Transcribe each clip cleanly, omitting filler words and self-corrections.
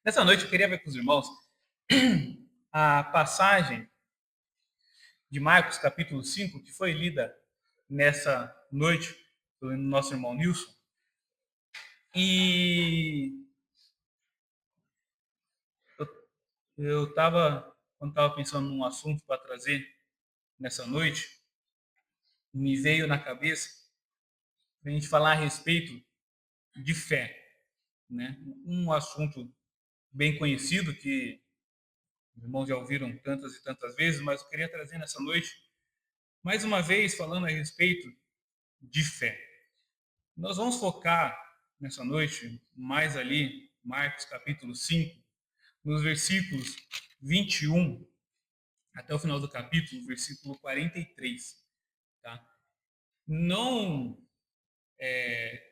Nessa noite eu queria ver com os irmãos a passagem de Marcos, capítulo 5, que foi lida nessa noite pelo nosso irmão Nilson. E quando estava pensando num assunto para trazer nessa noite, me veio na cabeça a gente falar a respeito de fé, né? Um assunto bem conhecido que os irmãos já ouviram tantas e tantas vezes, mas eu queria trazer nessa noite, mais uma vez, falando a respeito de fé. Nós vamos focar nessa noite mais ali, Marcos capítulo 5, nos versículos 21 até o final do capítulo, versículo 43. Tá? Não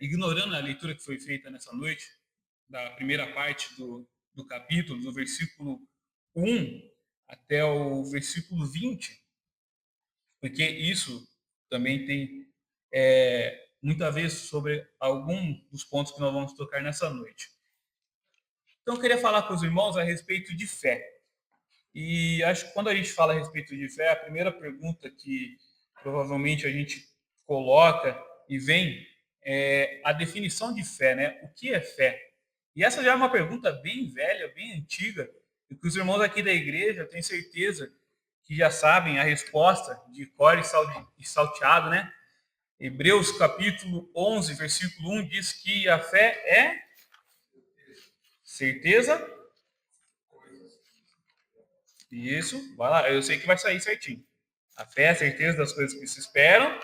ignorando a leitura que foi feita nessa noite, da primeira parte do capítulo, do versículo 1 até o versículo 20, porque isso também tem muito a ver sobre algum dos pontos que nós vamos tocar nessa noite. Então, eu queria falar com os irmãos a respeito de fé. E acho que quando a gente fala a respeito de fé, a primeira pergunta que provavelmente a gente coloca e vem é a definição de fé, né? O que é fé? E essa já é uma pergunta bem velha, bem antiga, e que os irmãos aqui da igreja, eu tenho certeza que já sabem a resposta de cor e salteado, né? Hebreus capítulo 11, versículo 1 diz que a fé é certeza. Isso, vai lá, eu sei que vai sair certinho. A fé é a certeza das coisas que se esperam,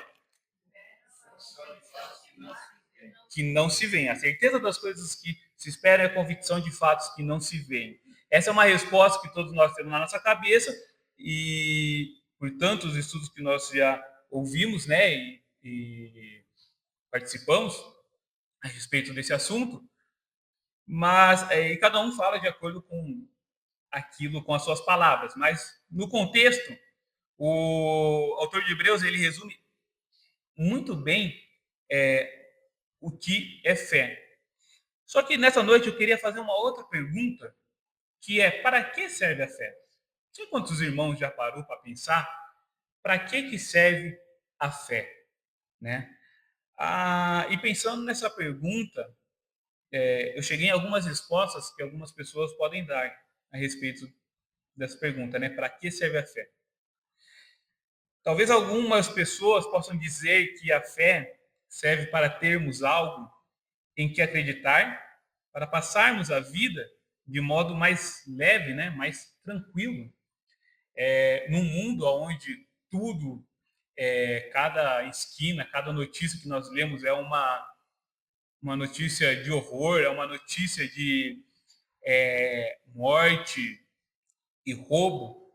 que não se veem. A certeza das coisas que se esperam é a convicção de fatos que não se veem. Essa é uma resposta que todos nós temos na nossa cabeça e por tantos estudos que nós já ouvimos, né, e participamos a respeito desse assunto, mas e cada um fala de acordo com aquilo, com as suas palavras. Mas no contexto, o autor de Hebreus ele resume muito bem o que é fé. Só que nessa noite eu queria fazer uma outra pergunta, que é: para que serve a fé? Não sei quantos irmãos já parou para pensar para que serve a fé, né? E pensando nessa pergunta, eu cheguei em algumas respostas que algumas pessoas podem dar a respeito dessa pergunta, né? Para que serve a fé? Talvez algumas pessoas possam dizer que a fé serve para termos algo em que acreditar, para passarmos a vida de modo mais leve, né? Mais tranquilo, num mundo onde tudo, cada esquina, cada notícia que nós lemos é uma notícia de horror, é uma notícia de morte e roubo.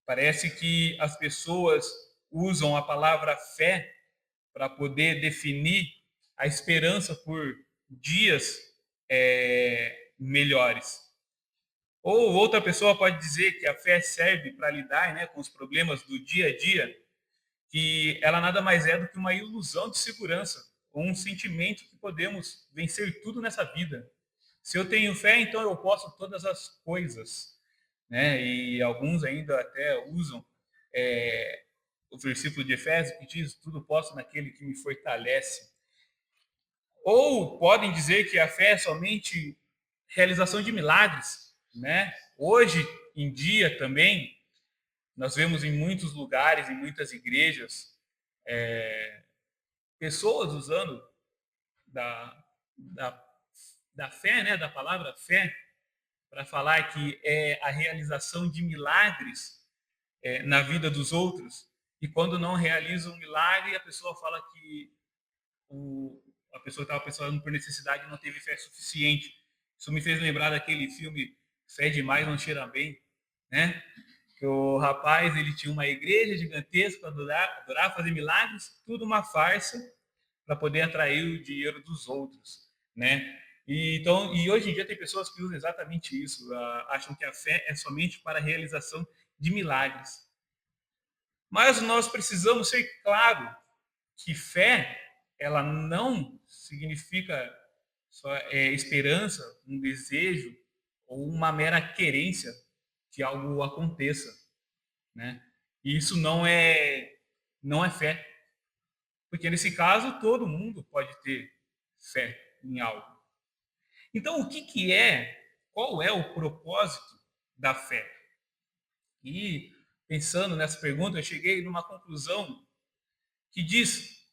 Parece que as pessoas usam a palavra fé para poder definir a esperança por dias melhores. Ou outra pessoa pode dizer que a fé serve para lidar, né, com os problemas do dia a dia, que ela nada mais é do que uma ilusão de segurança, ou um sentimento que podemos vencer tudo nessa vida. Se eu tenho fé, então eu posso todas as coisas, né? E alguns ainda até usam o versículo de Efésios que diz: tudo posso naquele que me fortalece. Ou podem dizer que a fé é somente realização de milagres, né? Hoje em dia também nós vemos em muitos lugares, em muitas igrejas, pessoas usando da, da, da fé, né, da palavra fé, para falar que é a realização de milagres na vida dos outros. E quando não realiza um milagre, a pessoa fala que a pessoa estava passando por necessidade e não teve fé suficiente. Isso me fez lembrar daquele filme Fé Demais Não Cheira Bem, né? Que o rapaz ele tinha uma igreja gigantesca, adorava fazer milagres, tudo uma farsa para poder atrair o dinheiro dos outros, né? E hoje em dia tem pessoas que usam exatamente isso, acham que a fé é somente para a realização de milagres. Mas nós precisamos ser claro que fé ela não significa só esperança, um desejo ou uma mera querência que algo aconteça, né? E isso não é fé, porque nesse caso todo mundo pode ter fé em algo. Então, qual é o propósito da fé? E pensando nessa pergunta, eu cheguei numa conclusão que diz,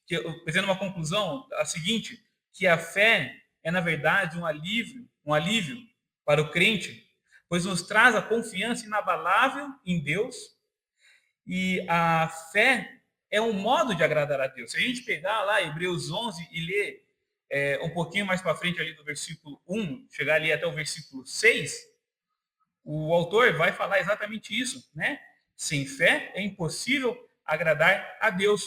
fazendo uma conclusão a seguinte, que a fé é na verdade um alívio para o crente, pois nos traz a confiança inabalável em Deus, e a fé é um modo de agradar a Deus. Se a gente pegar lá Hebreus 11 e ler um pouquinho mais para frente ali do versículo 1, chegar ali até o versículo 6, o autor vai falar exatamente isso, né? Sem fé é impossível agradar a Deus.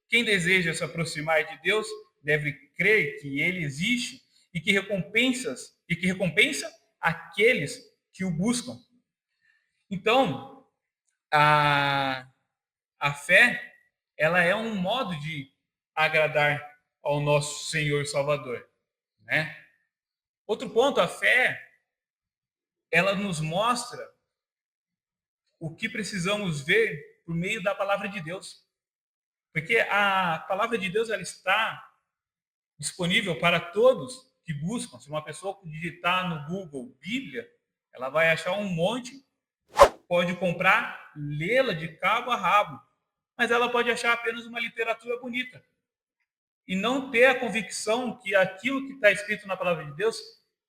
Quem deseja se aproximar de Deus deve crer que ele existe e que recompensa aqueles que o buscam. Então, a, a fé, ela é um modo de agradar ao nosso Senhor e Salvador, né? Outro ponto, a fé, ela nos mostra o que precisamos ver por meio da palavra de Deus. Porque a palavra de Deus ela está disponível para todos que buscam. Se uma pessoa digitar no Google Bíblia, ela vai achar um monte, pode comprar, lê-la de cabo a rabo, mas ela pode achar apenas uma literatura bonita e não ter a convicção que aquilo que está escrito na palavra de Deus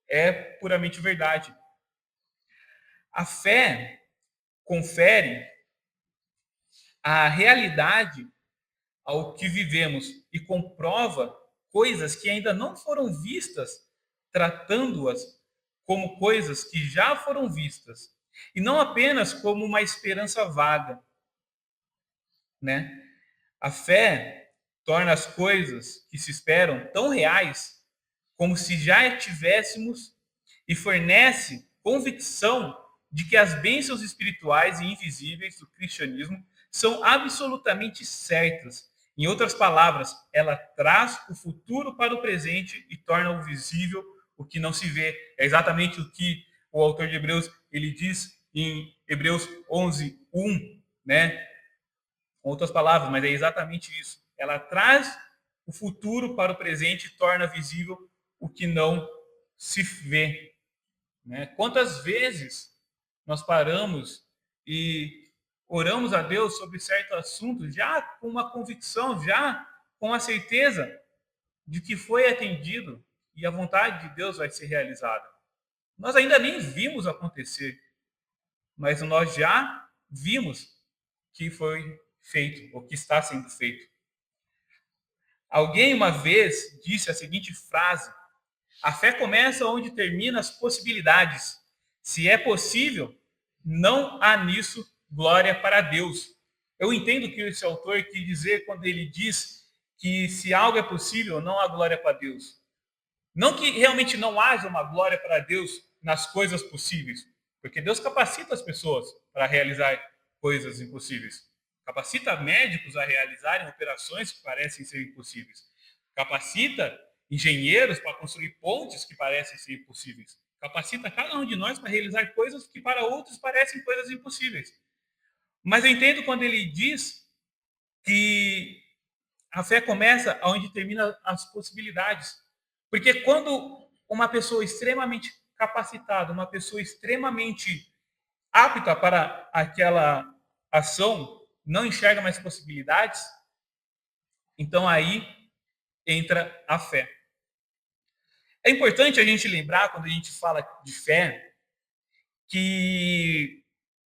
é puramente verdade. A fé confere a realidade ao que vivemos e comprova coisas que ainda não foram vistas, tratando-as como coisas que já foram vistas e não apenas como uma esperança vaga, né? A fé torna as coisas que se esperam tão reais como se já tivéssemos e fornece convicção de que as bênçãos espirituais e invisíveis do cristianismo são absolutamente certas. Em outras palavras, ela traz o futuro para o presente e torna o visível o que não se vê. É exatamente o que o autor de Hebreus ele diz em Hebreus 11:1, né? Com outras palavras, mas é exatamente isso. Ela traz o futuro para o presente e torna visível o que não se vê, né? Quantas vezes nós paramos e oramos a Deus sobre certo assunto, já com uma convicção, já com a certeza de que foi atendido e a vontade de Deus vai ser realizada. Nós ainda nem vimos acontecer, mas nós já vimos que foi feito, ou que está sendo feito. Alguém uma vez disse a seguinte frase: a fé começa onde termina as possibilidades. Se é possível, não há nisso glória para Deus. Eu entendo que esse autor quis dizer quando ele diz que se algo é possível, não há glória para Deus. Não que realmente não haja uma glória para Deus nas coisas possíveis, porque Deus capacita as pessoas para realizar coisas impossíveis. Capacita médicos a realizarem operações que parecem ser impossíveis. Capacita engenheiros para construir pontes que parecem ser impossíveis. Capacita cada um de nós para realizar coisas que para outros parecem coisas impossíveis. Mas eu entendo quando ele diz que a fé começa onde termina as possibilidades. Porque quando uma pessoa extremamente capacitada, uma pessoa extremamente apta para aquela ação, não enxerga mais possibilidades, então aí entra a fé. É importante a gente lembrar, quando a gente fala de fé, que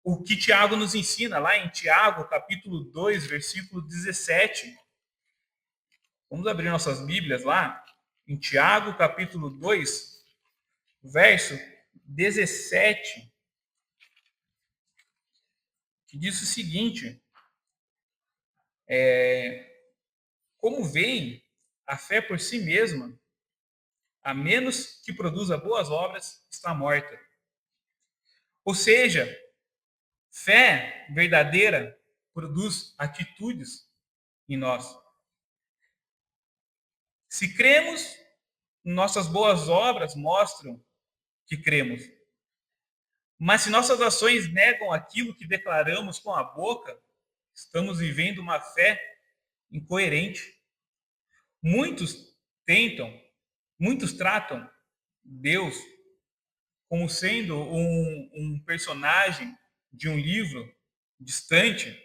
o que Tiago nos ensina, lá em Tiago, capítulo 2, versículo 17. Vamos abrir nossas Bíblias lá, em Tiago, capítulo 2, verso 17, que diz o seguinte: como vem a fé por si mesma, a menos que produza boas obras, está morta. Ou seja, fé verdadeira produz atitudes em nós. Se cremos, nossas boas obras mostram que cremos. Mas se nossas ações negam aquilo que declaramos com a boca, estamos vivendo uma fé incoerente. Muitos tentam, muitos tratam Deus como sendo um personagem de um livro distante,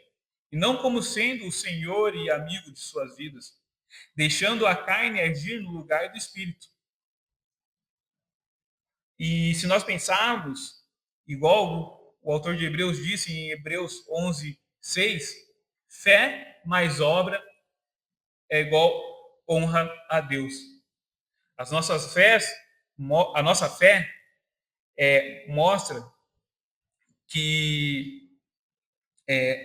e não como sendo o Senhor e amigo de suas vidas, deixando a carne agir no lugar do Espírito. E se nós pensarmos, igual o autor de Hebreus disse em Hebreus 11:6, fé mais obra é igual honra a Deus. As nossas fés, a nossa fé mostra que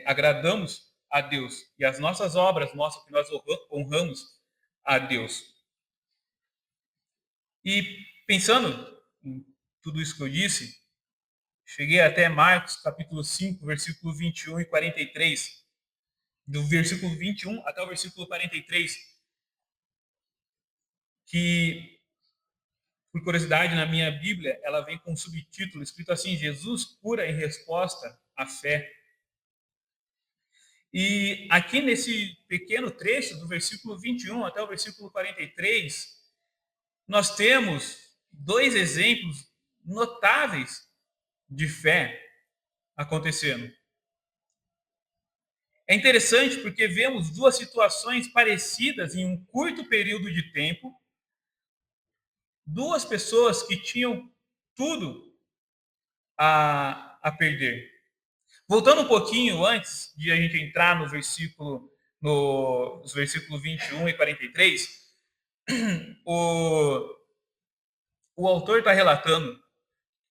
agradamos a Deus, e as nossas obras mostram que nós honramos a Deus. E pensando em tudo isso que eu disse, cheguei até Marcos, capítulo 5, versículo 21 e 43. Do versículo 21 até o versículo 43, que, por curiosidade, na minha Bíblia, ela vem com um subtítulo escrito assim: Jesus cura em resposta à fé. E aqui nesse pequeno trecho, do versículo 21 até o versículo 43, nós temos dois exemplos notáveis de fé acontecendo. É interessante porque vemos duas situações parecidas em um curto período de tempo, duas pessoas que tinham tudo a perder. Voltando um pouquinho antes de a gente entrar no versículo, nos versículos 21 e 43, o autor está relatando,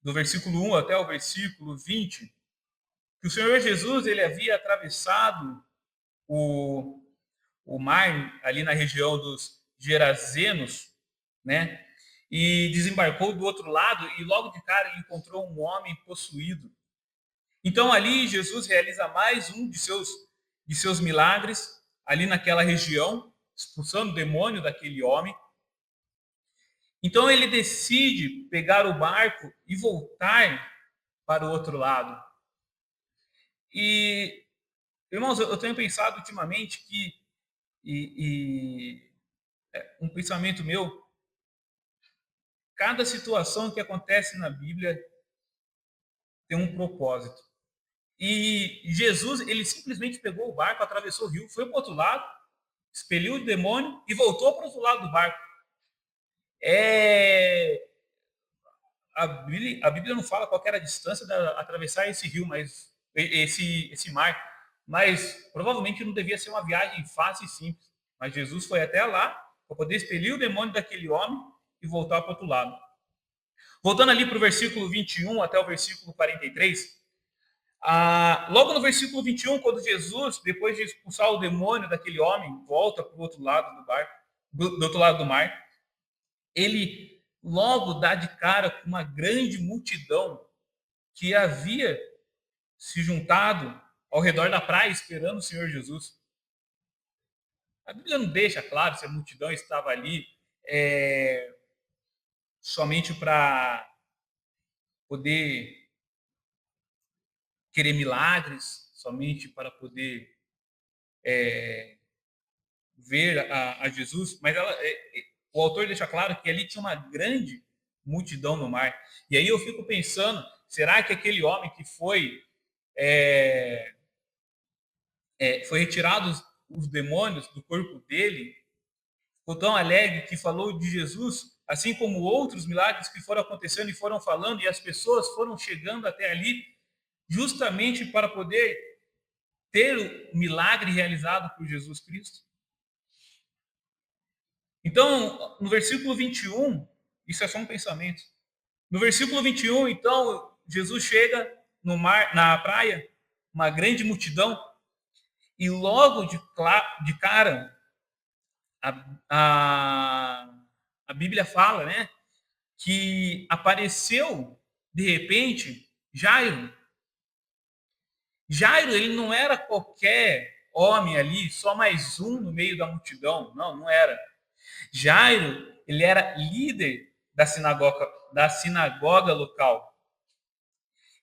do versículo 1 até o versículo 20, que o Senhor Jesus ele havia atravessado o, o mar ali na região dos Gerazenos, né? E desembarcou do outro lado e logo de cara ele encontrou um homem possuído. Então ali Jesus realiza mais um de seus milagres ali naquela região, expulsando o demônio daquele homem. Então ele decide pegar o barco e voltar para o outro lado. E, irmãos, eu tenho pensado ultimamente que, um pensamento meu, cada situação que acontece na Bíblia tem um propósito. E Jesus, ele simplesmente pegou o barco, atravessou o rio, foi para o outro lado, expeliu o demônio e voltou para o outro lado do barco. A Bíblia não fala qual era a distância de atravessar esse rio, mas esse mar, mas provavelmente não devia ser uma viagem fácil e simples. Mas Jesus foi até lá para poder expelir o demônio daquele homem e voltar para o outro lado. Voltando ali para o versículo 21 até o versículo 43, logo no versículo 21, quando Jesus, depois de expulsar o demônio daquele homem, volta para o outro lado do barco, do outro lado do mar, ele logo dá de cara com uma grande multidão que havia se juntado ao redor da praia esperando o Senhor Jesus. A Bíblia não deixa claro se a multidão estava ali somente para poder querer milagres, somente para poder ver a Jesus, mas o autor deixa claro que ali tinha uma grande multidão no mar. E aí eu fico pensando, será que aquele homem que foi retirado os demônios do corpo dele, ficou tão alegre que falou de Jesus, assim como outros milagres que foram acontecendo e foram falando, e as pessoas foram chegando até ali, justamente para poder ter o milagre realizado por Jesus Cristo? Então, no versículo 21, isso é só um pensamento. No versículo 21, então, Jesus chega no mar, na praia, uma grande multidão, e logo de cara, a Bíblia fala, né, que apareceu, de repente, Jairo. Jairo, ele não era qualquer homem ali, só mais um no meio da multidão. Não, não era. Jairo, ele era líder da sinagoga local.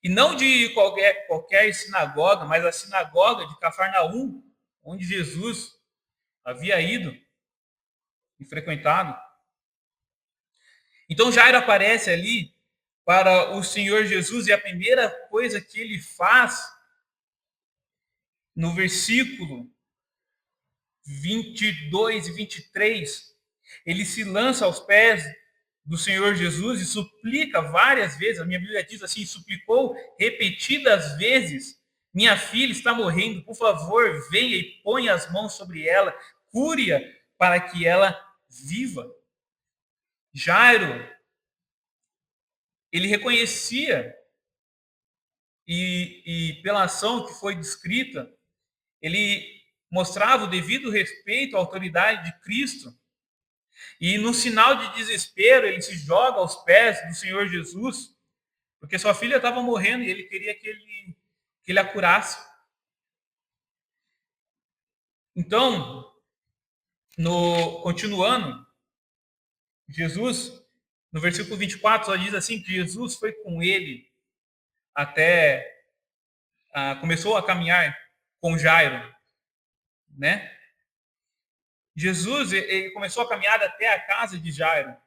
E não de qualquer sinagoga, mas a sinagoga de Cafarnaum, onde Jesus havia ido e frequentado. Então Jairo aparece ali para o Senhor Jesus e a primeira coisa que ele faz no versículo 22 e 23, ele se lança aos pés do Senhor Jesus e suplica várias vezes, a minha Bíblia diz assim, suplicou repetidas vezes, minha filha está morrendo, por favor, venha e ponha as mãos sobre ela, cure-a para que ela viva. Jairo, ele reconhecia e pela ação que foi descrita, ele mostrava o devido respeito à autoridade de Cristo. E no sinal de desespero, ele se joga aos pés do Senhor Jesus, porque sua filha estava morrendo e ele queria que ele a curasse. Então, continuando, Jesus, no versículo 24, só diz assim, que Jesus foi com ele até, começou a caminhar com Jairo, né? Jesus, ele começou a caminhada até a casa de Jairo.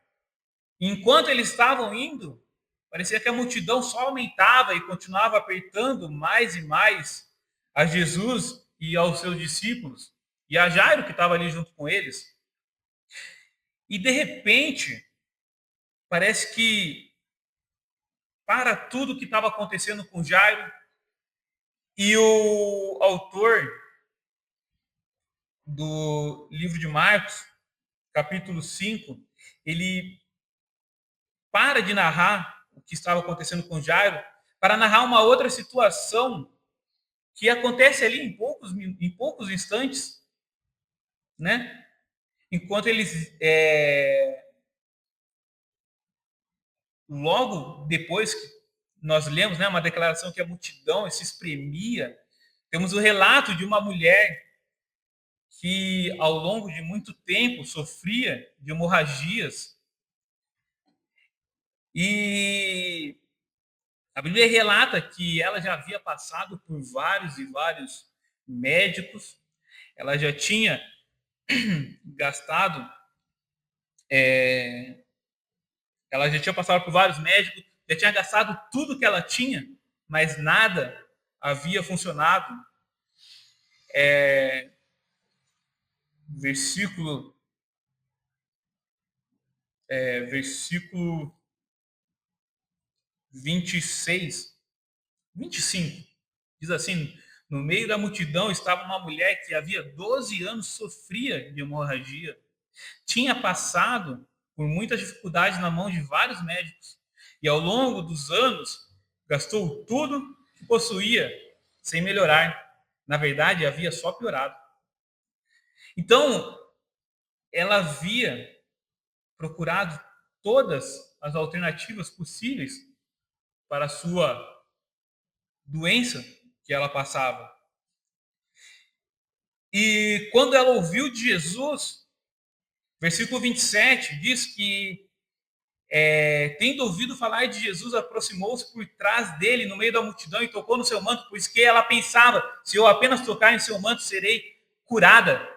E enquanto eles estavam indo, parecia que a multidão só aumentava e continuava apertando mais e mais a Jesus e aos seus discípulos, e a Jairo, que estava ali junto com eles. E de repente, parece que para tudo que estava acontecendo com Jairo, e o autor do livro de Marcos, capítulo 5, ele para de narrar o que estava acontecendo com Jairo para narrar uma outra situação que acontece ali em poucos instantes, né? Enquanto eles, logo depois que nós lemos, né, uma declaração que a multidão se espremia, temos o relato de uma mulher que ao longo de muito tempo sofria de hemorragias. E a Bíblia relata que ela já havia passado por vários e vários médicos, ela já tinha gastado, ela já tinha passado por vários médicos, já tinha gastado tudo que ela tinha, mas nada havia funcionado. Versículo 26, 25, diz assim, no meio da multidão estava uma mulher que havia 12 anos sofria de hemorragia. Tinha passado por muitas dificuldades na mão de vários médicos e ao longo dos anos gastou tudo que possuía sem melhorar. Na verdade, havia só piorado. Então, ela havia procurado todas as alternativas possíveis para a sua doença que ela passava. E quando ela ouviu de Jesus, versículo 27 diz que, tendo ouvido falar de Jesus, aproximou-se por trás dele, no meio da multidão, e tocou no seu manto, pois que ela pensava, se eu apenas tocar em seu manto, serei curada.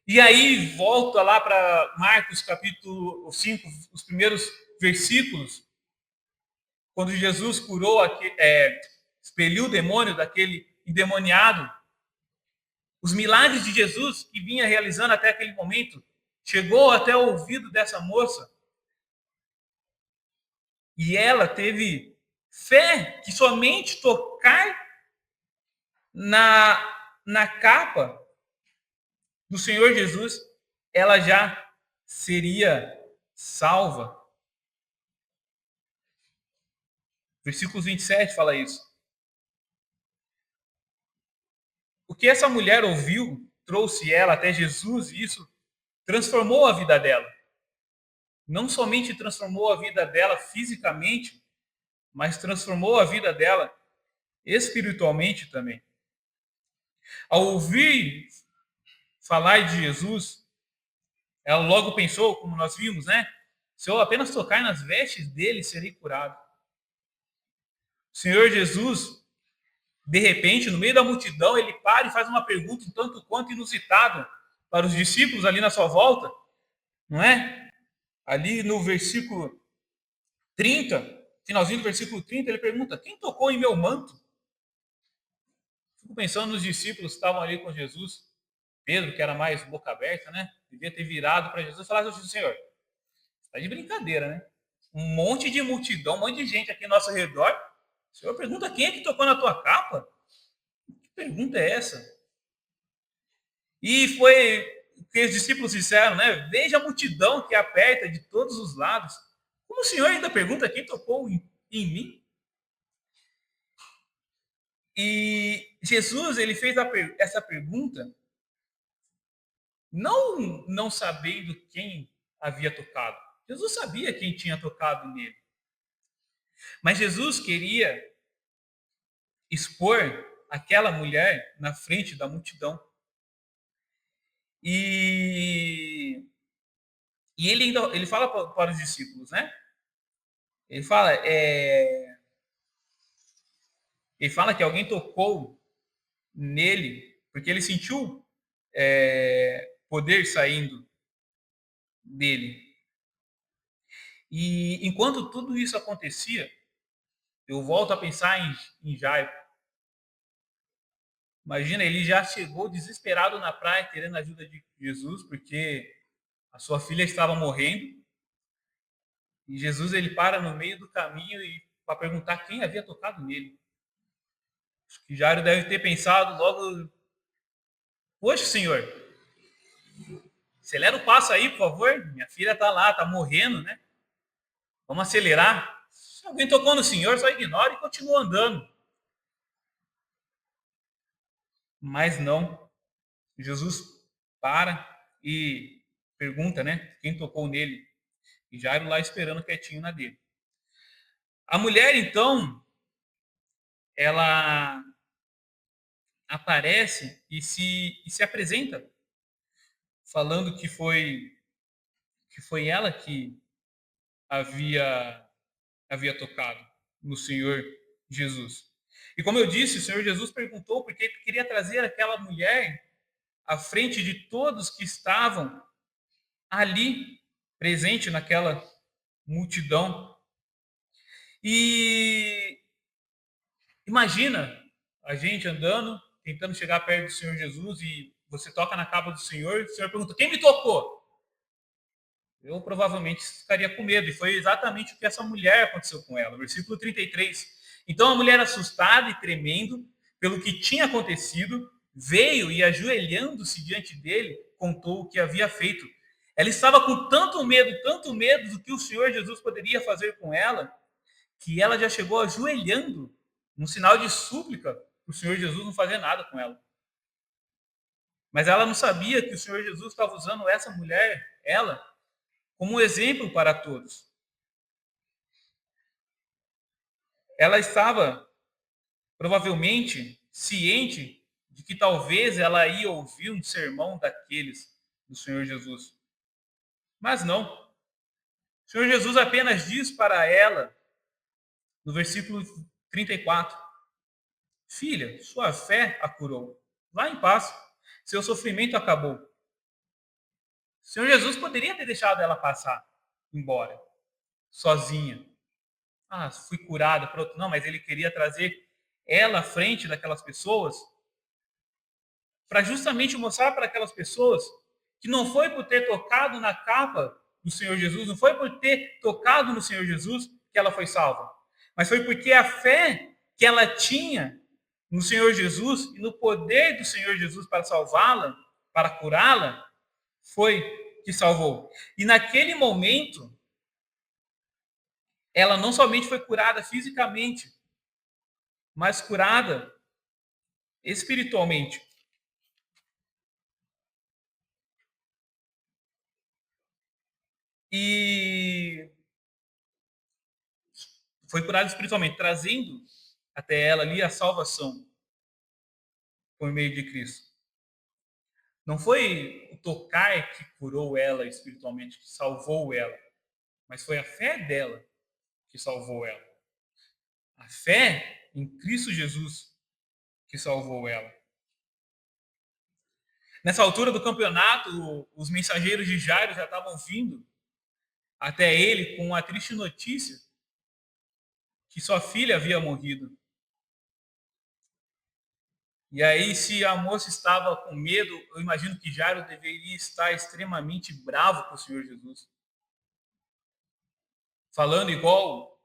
E aí, volta lá para Marcos, capítulo 5, os primeiros versículos, quando Jesus curou, expeliu o demônio daquele endemoniado. Os milagres de Jesus que vinha realizando até aquele momento chegou até o ouvido dessa moça. E ela teve fé que somente tocar na capa do Senhor Jesus, ela já seria salva. Versículos 27 fala isso. O que essa mulher ouviu trouxe ela até Jesus e isso transformou a vida dela. Não somente transformou a vida dela fisicamente, mas transformou a vida dela espiritualmente também. Ao ouvir falar de Jesus, ela logo pensou, como nós vimos, né? Se eu apenas tocar nas vestes dele, serei curado. Senhor Jesus, de repente, no meio da multidão, ele para e faz uma pergunta um tanto quanto inusitada para os discípulos ali na sua volta, não é? Ali no versículo 30, finalzinho do versículo 30, ele pergunta: quem tocou em meu manto? Fico pensando nos discípulos que estavam ali com Jesus. Pedro, que era mais boca aberta, né? Devia ter virado para Jesus e falado assim: Senhor, está de brincadeira, né? Um monte de multidão, um monte de gente aqui ao nosso redor. O Senhor pergunta: quem é que tocou na tua capa? Que pergunta é essa? E foi o que os discípulos disseram, né? Veja a multidão que aperta de todos os lados. Como o Senhor ainda pergunta quem tocou em mim? E Jesus, ele fez essa pergunta não sabendo quem havia tocado. Jesus sabia quem tinha tocado nele. Mas Jesus queria expor aquela mulher na frente da multidão. E, e ele fala para os discípulos, né? Ele fala, ele fala que alguém tocou nele porque ele sentiu poder saindo dele. E enquanto tudo isso acontecia, eu volto a pensar em Jairo. Imagina, ele já chegou desesperado na praia querendo a ajuda de Jesus, porque a sua filha estava morrendo. E Jesus, ele para no meio do caminho e para perguntar quem havia tocado nele. Acho que Jairo deve ter pensado logo: poxa, Senhor, acelera o passo aí, por favor. Minha filha está lá, está morrendo, né? Vamos acelerar. Se alguém tocou no Senhor, só ignora e continua andando. Mas não. Jesus para e pergunta, né? Quem tocou nele? E Jairo lá esperando quietinho na dele. A mulher, então, ela aparece e se apresenta, falando que foi ela que havia tocado no Senhor Jesus. E como eu disse, o Senhor Jesus perguntou porque ele queria trazer aquela mulher à frente de todos que estavam ali, presente naquela multidão. E imagina a gente andando, tentando chegar perto do Senhor Jesus e você toca na capa do Senhor, e o Senhor pergunta: quem me tocou? Eu provavelmente ficaria com medo. E foi exatamente o que essa mulher aconteceu com ela. Versículo 33. Então a mulher, assustada e tremendo pelo que tinha acontecido, veio e, ajoelhando-se diante dele, contou o que havia feito. Ela estava com tanto medo do que o Senhor Jesus poderia fazer com ela, que ela já chegou ajoelhando, num sinal de súplica, para o Senhor Jesus não fazer nada com ela. Mas ela não sabia que o Senhor Jesus estava usando essa mulher, ela, como um exemplo para todos. Ela estava provavelmente ciente de que talvez ela ia ouvir um sermão daqueles do Senhor Jesus. Mas não. O Senhor Jesus apenas diz para ela, no versículo 34, filha, sua fé a curou. Vá em paz. Seu sofrimento acabou. O Senhor Jesus poderia ter deixado ela passar embora, sozinha. Ah, fui curada, pronto. Não, mas ele queria trazer ela à frente daquelas pessoas para justamente mostrar para aquelas pessoas que não foi por ter tocado na capa do Senhor Jesus, não foi por ter tocado no Senhor Jesus que ela foi salva, mas foi porque a fé que ela tinha no Senhor Jesus e no poder do Senhor Jesus para salvá-la, para curá-la, foi que salvou. E naquele momento, ela não somente foi curada fisicamente, mas curada espiritualmente. E foi curada espiritualmente, trazendo até ela ali a salvação por meio de Cristo. Não foi o tocar que curou ela espiritualmente, que salvou ela, mas foi a fé dela que salvou ela. A fé em Cristo Jesus que salvou ela. Nessa altura do campeonato, os mensageiros de Jairo já estavam vindo até ele com a triste notícia que sua filha havia morrido. E aí, se a moça estava com medo, eu imagino que Jairo deveria estar extremamente bravo com o Senhor Jesus. Falando igual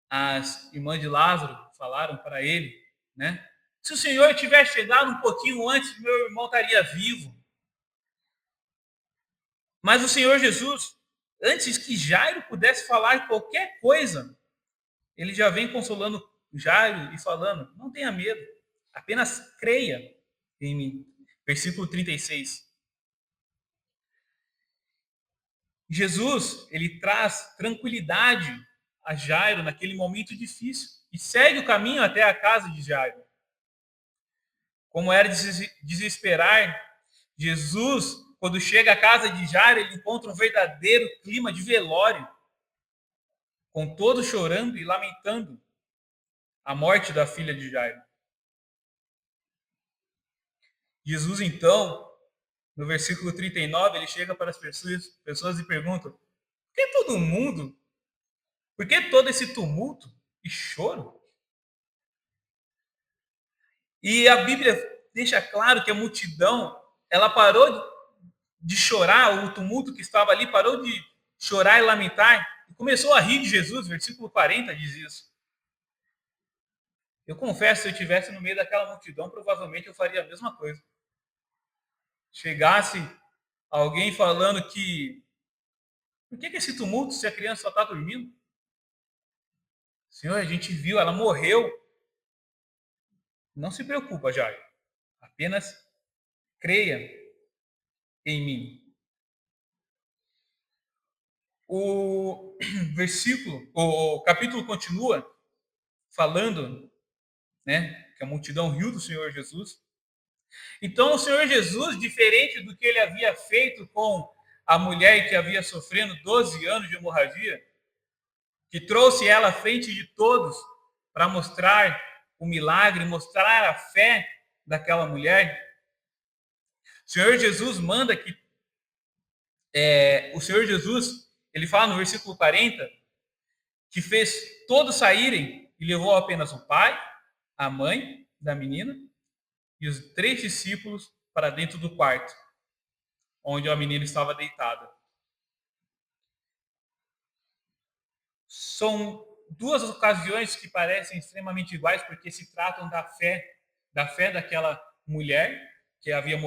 as irmãs de Lázaro falaram para ele, né? Se o Senhor tivesse chegado um pouquinho antes, meu irmão estaria vivo. Mas o Senhor Jesus, antes que Jairo pudesse falar qualquer coisa, ele já vem consolando Jairo e falando: não tenha medo, apenas creia em mim. Versículo 36. Jesus, ele traz tranquilidade a Jairo naquele momento difícil e segue o caminho até a casa de Jairo. Como era de se desesperar, Jesus, quando chega à casa de Jairo, ele encontra um verdadeiro clima de velório, com todos chorando e lamentando a morte da filha de Jairo. Jesus, então, no versículo 39, ele chega para as pessoas e pergunta: por que todo mundo? Por que todo esse tumulto e choro? E a Bíblia deixa claro que a multidão, ela parou de chorar, o tumulto que estava ali parou de chorar e lamentar, e começou a rir de Jesus. Versículo 40 diz isso. Eu confesso, se eu estivesse no meio daquela multidão, provavelmente eu faria a mesma coisa. Chegasse alguém falando que por que esse tumulto se a criança só está dormindo? Senhor, a gente viu, ela morreu. Não se preocupa, Jair. Apenas creia em mim. O versículo, o capítulo continua falando, né, que a multidão riu do Senhor Jesus. Então, o Senhor Jesus, diferente do que ele havia feito com a mulher que havia sofrendo 12 anos de hemorragia, que trouxe ela à frente de todos para mostrar o milagre, mostrar a fé daquela mulher, o Senhor Jesus manda que o Senhor Jesus, ele fala no versículo 40, que fez todos saírem e levou apenas o pai, a mãe da menina e os 3 discípulos para dentro do quarto, onde a menina estava deitada. São 2 ocasiões que parecem extremamente iguais, porque se tratam da fé daquela mulher que havia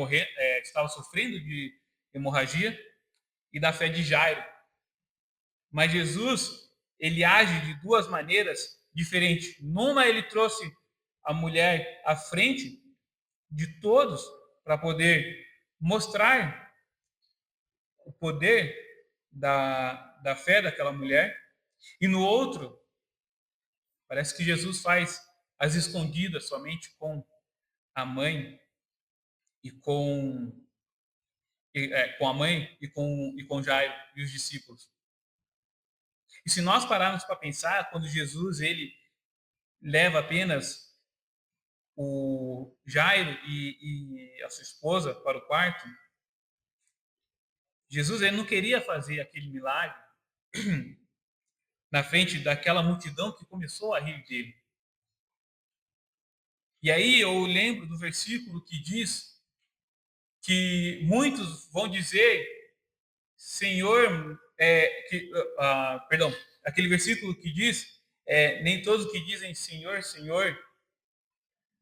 estava sofrendo de hemorragia, e da fé de Jairo. Mas Jesus, ele age de 2 maneiras diferentes. Numa, ele trouxe a mulher à frente de todos para poder mostrar o poder da fé daquela mulher. E no outro, parece que Jesus faz as escondidas somente com a mãe e com a mãe e com Jairo e os discípulos. E se nós pararmos para pensar, quando Jesus ele leva apenas o Jairo e a sua esposa para o quarto, Jesus ele não queria fazer aquele milagre na frente daquela multidão que começou a rir dele. E aí eu lembro do versículo que diz que muitos vão dizer, Senhor, perdão, aquele versículo que diz, nem todos que dizem Senhor, Senhor,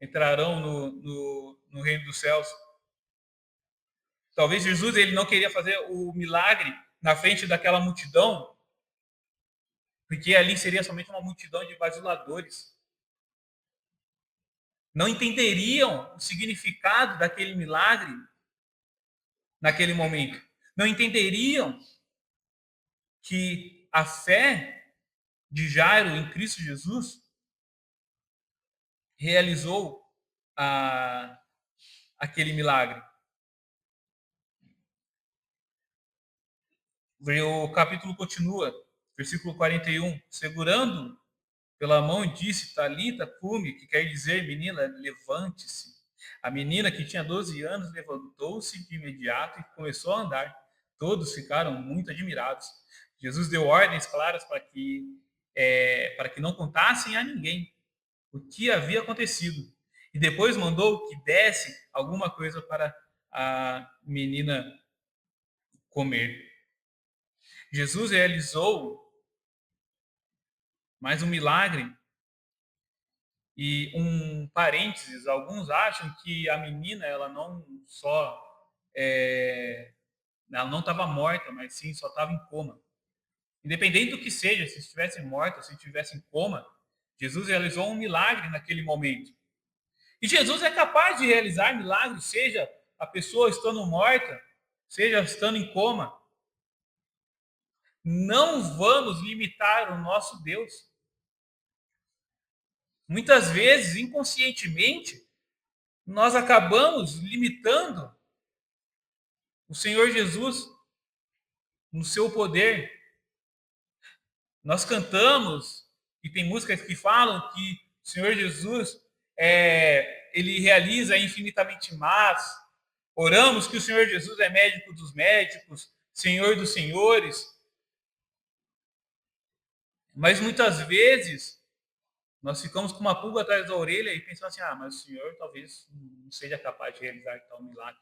entrarão no reino dos céus. Talvez Jesus ele não queria fazer o milagre na frente daquela multidão, porque ali seria somente uma multidão de bajuladores. Não entenderiam o significado daquele milagre naquele momento. Não entenderiam que a fé de Jairo em Cristo Jesus realizou aquele milagre. O capítulo continua, versículo 41, segurando pela mão e disse: Talita cumi, que quer dizer, menina, levante-se. A menina, que tinha 12 anos, levantou-se de imediato e começou a andar. Todos ficaram muito admirados. Jesus deu ordens claras para que não contassem a ninguém o que havia acontecido. E depois mandou que desse alguma coisa para a menina comer. Jesus realizou mais um milagre. E um parênteses, alguns acham que a menina, ela não só ela não estava morta, mas sim só estava em coma. Independente do que seja, se estivesse morta, se estivesse em coma, Jesus realizou um milagre naquele momento. E Jesus é capaz de realizar milagres, seja a pessoa estando morta, seja estando em coma. Não vamos limitar o nosso Deus. Muitas vezes, inconscientemente, nós acabamos limitando o Senhor Jesus no seu poder. Nós cantamos, e tem músicas que falam que o Senhor Jesus ele realiza infinitamente mais. Oramos que o Senhor Jesus é médico dos médicos, Senhor dos senhores. Mas muitas vezes nós ficamos com uma pulga atrás da orelha e pensamos assim: mas o Senhor talvez não seja capaz de realizar tal milagre.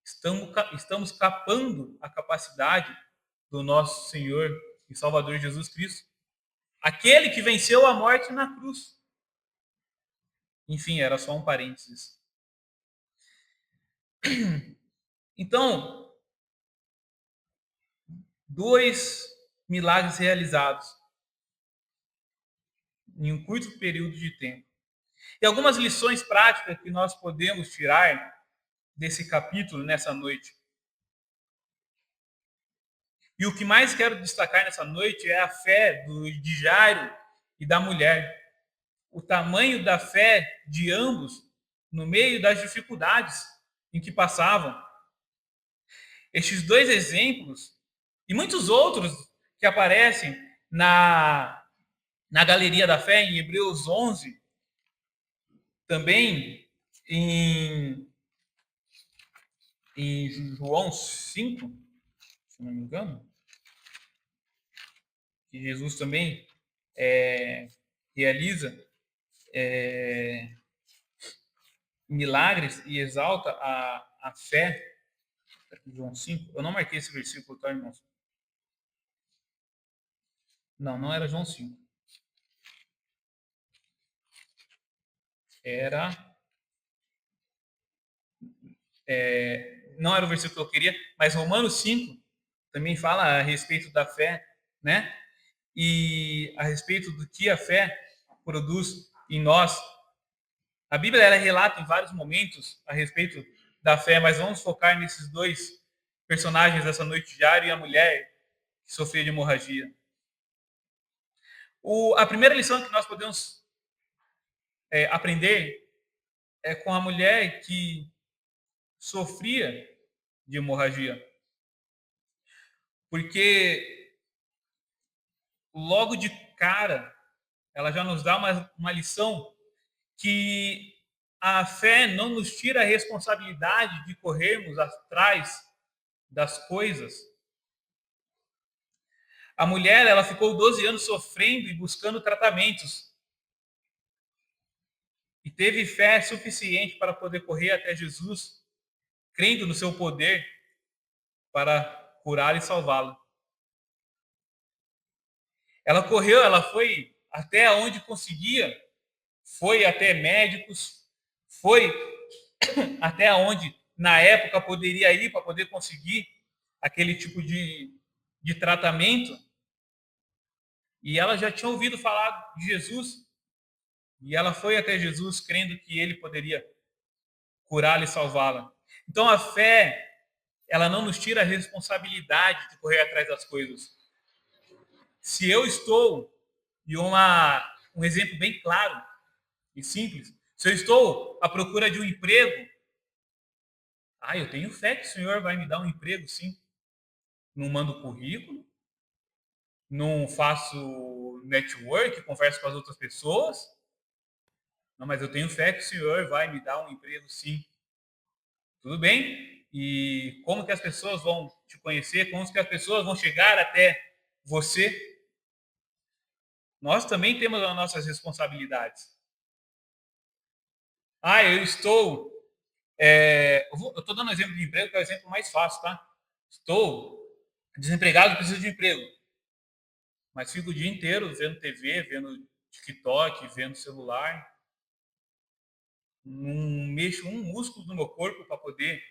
Estamos capando a capacidade do nosso Senhor e Salvador Jesus Cristo, aquele que venceu a morte na cruz. Enfim, era só um parênteses. Então, 2 milagres realizados em um curto período de tempo. E algumas lições práticas que nós podemos tirar desse capítulo nessa noite. E o que mais quero destacar nessa noite é a fé de Jairo e da mulher. O tamanho da fé de ambos no meio das dificuldades em que passavam. Estes 2 exemplos e muitos outros que aparecem na galeria da fé em Hebreus 11, também em João 5, se não me engano, que Jesus também realiza milagres e exalta a fé. João 5, eu não marquei esse versículo, tá, irmãos? Não era João 5. Não era o versículo que eu queria, mas Romanos 5 também fala a respeito da fé, né? E a respeito do que a fé produz em nós. A Bíblia ela relata em vários momentos a respeito da fé, mas vamos focar nesses 2 personagens dessa noite, Jairo e a mulher que sofria de hemorragia. A primeira lição que nós podemos aprender é com a mulher que sofria de hemorragia. Porque logo de cara, ela já nos dá uma lição que a fé não nos tira a responsabilidade de corrermos atrás das coisas. A mulher, ela ficou 12 anos sofrendo e buscando tratamentos. E teve fé suficiente para poder correr até Jesus, crendo no seu poder para curar e salvá-lo. Ela correu, ela foi até onde conseguia, foi até médicos, foi até onde na época poderia ir para poder conseguir aquele tipo de tratamento. E ela já tinha ouvido falar de Jesus. E ela foi até Jesus crendo que ele poderia curá-la e salvá-la. Então a fé, ela não nos tira a responsabilidade de correr atrás das coisas. Se eu estou, e um exemplo bem claro e simples, se eu estou à procura de um emprego, eu tenho fé que o Senhor vai me dar um emprego, sim. Não mando currículo, não faço no network, converso com as outras pessoas. Não, mas eu tenho fé que o Senhor vai me dar um emprego, sim. Tudo bem? E como que as pessoas vão te conhecer? Como que as pessoas vão chegar até você? Nós também temos as nossas responsabilidades. Eu estou... eu estou dando exemplo de emprego, que é o exemplo mais fácil, tá? Estou desempregado, preciso de emprego. Mas fico o dia inteiro vendo TV, vendo TikTok, vendo celular. Não mexo um músculo do meu corpo para poder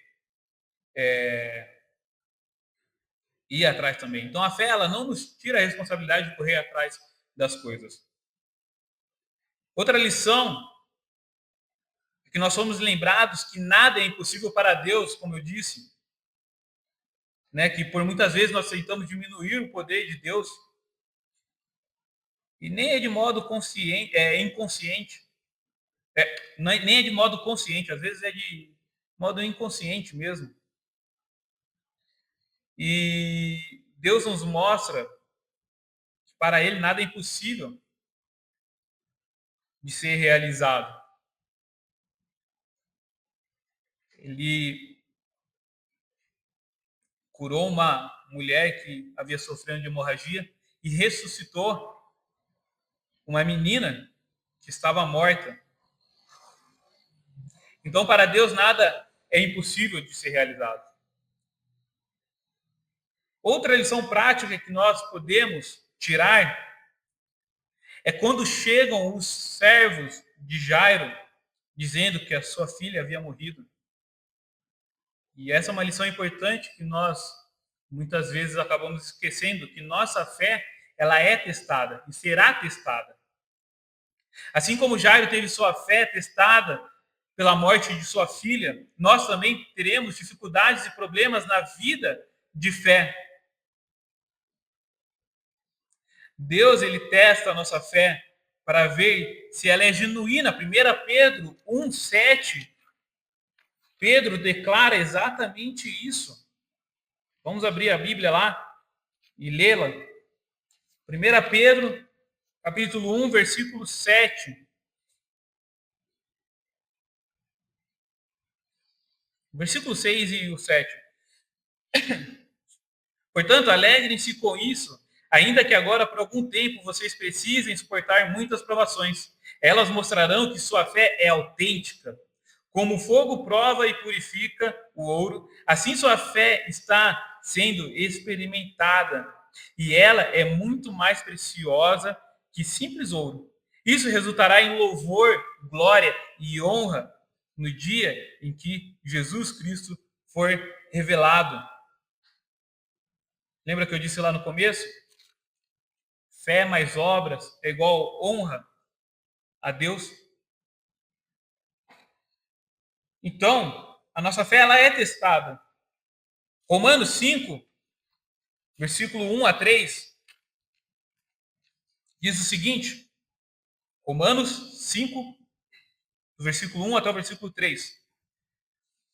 ir atrás também. Então a fé, ela não nos tira a responsabilidade de correr atrás das coisas. Outra lição é que nós somos lembrados que nada é impossível para Deus, como eu disse, né? Que por muitas vezes nós tentamos diminuir o poder de Deus e nem é de modo consciente, inconsciente, nem é de modo consciente, às vezes é de modo inconsciente mesmo. E Deus nos mostra que para Ele nada é impossível de ser realizado. Ele curou uma mulher que havia sofrido de hemorragia e ressuscitou uma menina que estava morta. Então, para Deus, nada é impossível de ser realizado. Outra lição prática que nós podemos tirar é quando chegam os servos de Jairo dizendo que a sua filha havia morrido. E essa é uma lição importante que nós muitas vezes acabamos esquecendo, que nossa fé, ela é testada e será testada. Assim como Jairo teve sua fé testada pela morte de sua filha, nós também teremos dificuldades e problemas na vida de fé. Deus, ele testa a nossa fé para ver se ela é genuína. 1 Pedro 1,7, Pedro declara exatamente isso. Vamos abrir a Bíblia lá e lê-la. 1 Pedro, capítulo 1, versículo 7. Versículo 6 e o 7. Portanto, alegrem-se com isso, ainda que agora por algum tempo vocês precisem suportar muitas provações. Elas mostrarão que sua fé é autêntica. Como o fogo prova e purifica o ouro, assim sua fé está sendo experimentada. E ela é muito mais preciosa que simples ouro. Isso resultará em louvor, glória e honra no dia em que Jesus Cristo for revelado. Lembra que eu disse lá no começo? Fé mais obras é igual honra a Deus. Então, a nossa fé, ela é testada. Romanos 5, versículo 1 a 3, diz o seguinte. Romanos 5, do versículo 1 até o versículo 3.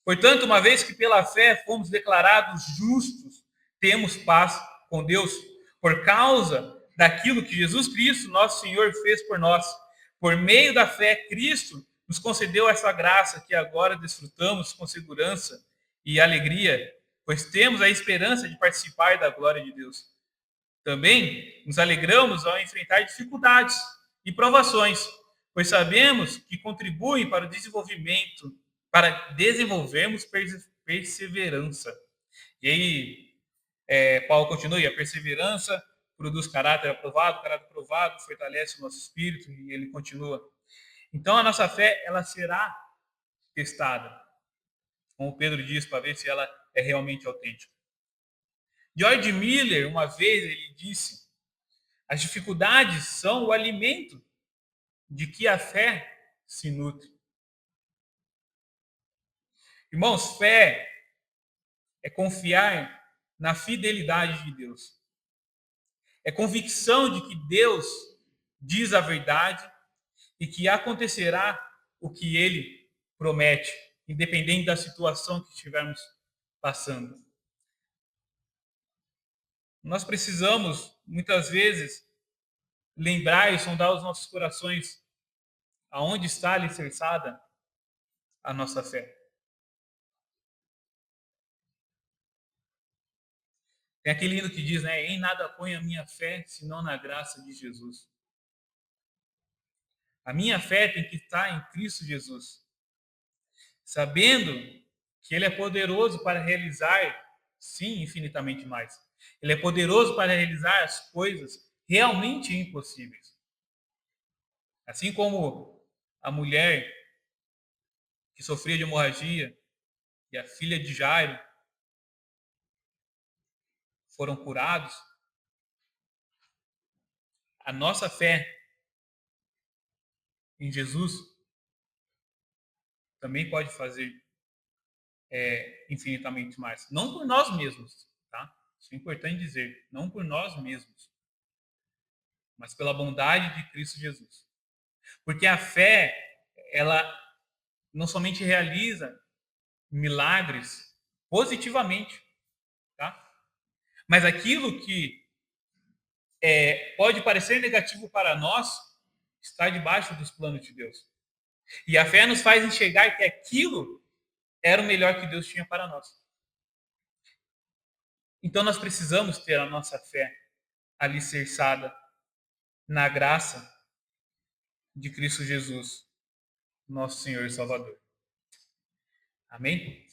Portanto, uma vez que pela fé fomos declarados justos, temos paz com Deus, por causa daquilo que Jesus Cristo, nosso Senhor, fez por nós. Por meio da fé, Cristo nos concedeu essa graça que agora desfrutamos com segurança e alegria, pois temos a esperança de participar da glória de Deus. Também nos alegramos ao enfrentar dificuldades e provações, pois sabemos que contribuem para o desenvolvimento, para desenvolvermos perseverança. E aí, Paulo continua, e a perseverança produz caráter aprovado fortalece o nosso espírito, e ele continua. Então, a nossa fé, ela será testada, como Pedro diz, para ver se ela é realmente autêntica. George Miller, uma vez, ele disse: as dificuldades são o alimento de que a fé se nutre. Irmãos, fé é confiar na fidelidade de Deus. É convicção de que Deus diz a verdade e que acontecerá o que ele promete, independente da situação que estivermos passando. Nós precisamos, muitas vezes, lembrar e sondar os nossos corações aonde está alicerçada a nossa fé. Tem aquele hino que diz, né? Em nada ponho a minha fé, senão na graça de Jesus. A minha fé tem que estar em Cristo Jesus, sabendo que Ele é poderoso para realizar, sim, infinitamente mais. Ele é poderoso para realizar as coisas realmente impossíveis. Assim como a mulher que sofria de hemorragia e a filha de Jairo foram curados, a nossa fé em Jesus também pode fazer infinitamente mais. Não por nós mesmos, tá? Isso é importante dizer. Não por nós mesmos, mas pela bondade de Cristo Jesus. Porque a fé, ela não somente realiza milagres positivamente, tá? Mas aquilo que pode parecer negativo para nós está debaixo dos planos de Deus. E a fé nos faz enxergar que aquilo era o melhor que Deus tinha para nós. Então nós precisamos ter a nossa fé alicerçada na graça de Cristo Jesus, nosso Senhor e Salvador. Amém?